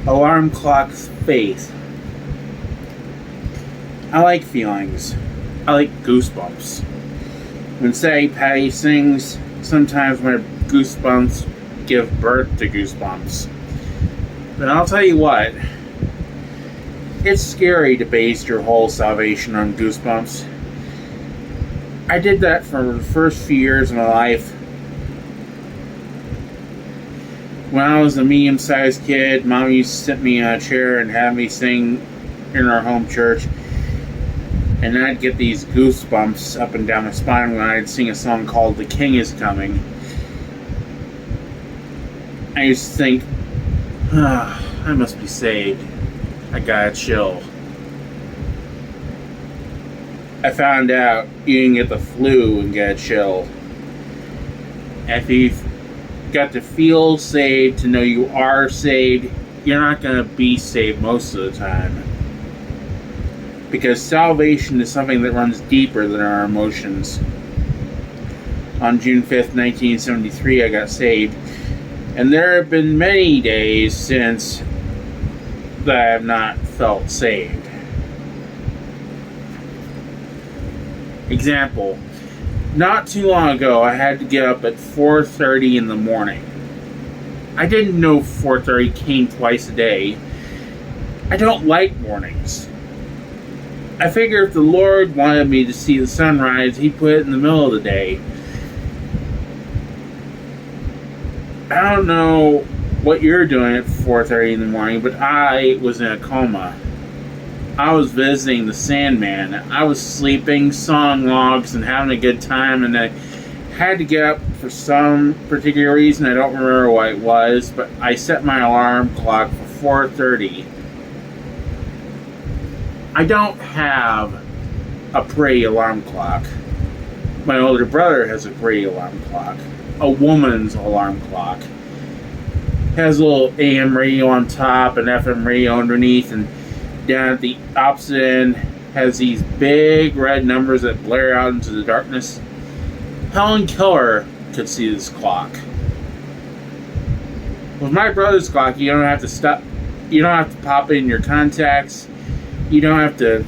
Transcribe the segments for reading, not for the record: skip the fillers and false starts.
Alarm clock's faith. I like feelings. I like goosebumps. When say Patty sings, sometimes my goosebumps give birth to goosebumps. But I'll tell you what, it's scary to base your whole salvation on goosebumps. I did that for the first few years of my life. When I was a medium-sized kid, Mom used to sit me in a chair and have me sing in our home church. And I'd get these goosebumps up and down my spine when I'd sing a song called "The King is Coming." I used to think, I must be saved. I got a chill. I found out you can get the flu and get a chill. If you've got to feel saved, to know you are saved, you're not going to be saved most of the time. Because salvation is something that runs deeper than our emotions. On June 5th, 1973, I got saved. And there have been many days since that I have not felt saved. Example. Not too long ago, I had to get up at 4:30 in the morning. I didn't know 4:30 came twice a day. I don't like mornings. I figure if the Lord wanted me to see the sunrise, He'd put it in the middle of the day. I don't know what you're doing at 4:30 in the morning, but I was in a coma. I was visiting the Sandman. I was sleeping, sawing logs, and having a good time, and I had to get up for some particular reason. I don't remember what it was, but I set my alarm clock for 4:30. I don't have a pretty alarm clock. My older brother has a pretty alarm clock. A woman's alarm clock. It has a little AM radio on top and FM radio underneath, and down at the opposite end has these big red numbers that blare out into the darkness. Helen Keller could see this clock. With my brother's clock, you don't have to stop. You don't have to pop in your contacts. You don't have to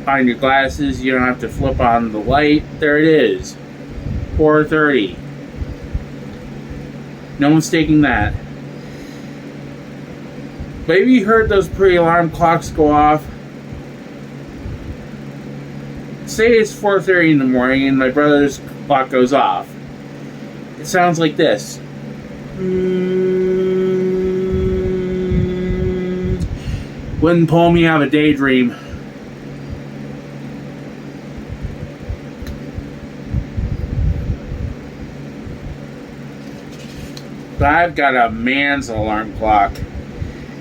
find your glasses. You don't have to flip on the light. There it is. 4:30. No mistaking that. Maybe you heard those pre-alarm clocks go off. Say it's 4:30 in the morning and my brother's clock goes off. It sounds like this. Wouldn't pull me out of a daydream. But I've got a man's alarm clock.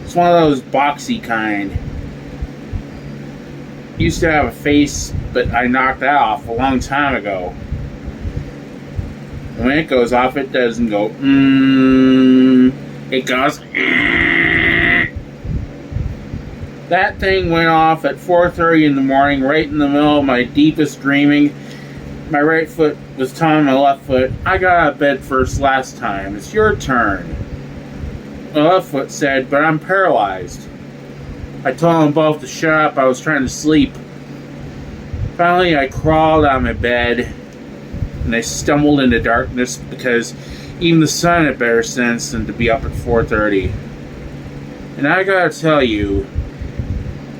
It's one of those boxy kind. Used to have a face, but I knocked that off a long time ago. When it goes off, it doesn't go it goes That thing went off at 4:30 in the morning, right in the middle of my deepest dreaming. My right foot was telling my left foot, I got out of bed first last time. It's your turn. My left foot said, but I'm paralyzed. I told them both to shut up. I was trying to sleep. Finally, I crawled out of my bed and I stumbled into darkness because even the sun had better sense than to be up at 4:30. And I gotta tell you,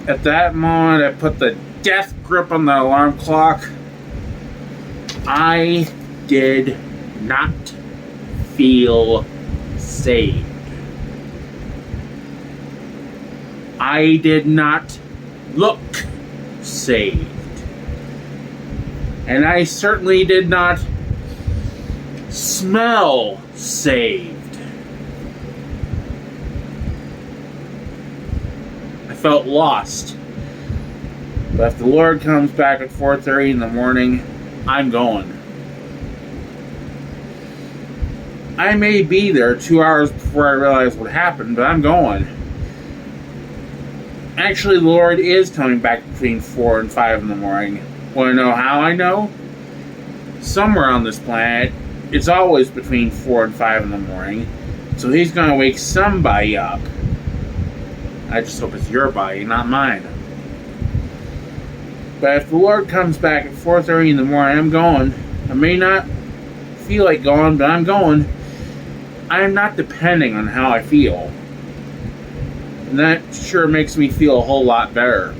at that moment, I put the death grip on the alarm clock. I did not feel saved. I did not look saved. And I certainly did not smell saved. I felt lost. But if the Lord comes back at 4:30 in the morning, I'm going. I may be there 2 hours before I realize what happened, but I'm going. Actually, the Lord is coming back between 4 and 5 in the morning. Want to know how I know? Somewhere on this planet, it's always between 4 and 5 in the morning. So He's going to wake somebody up. I just hope it's your body, not mine. But if the Lord comes back at 4:30 in the morning, I'm going. I may not feel like going, but I'm going. I am not depending on how I feel. And that sure makes me feel a whole lot better.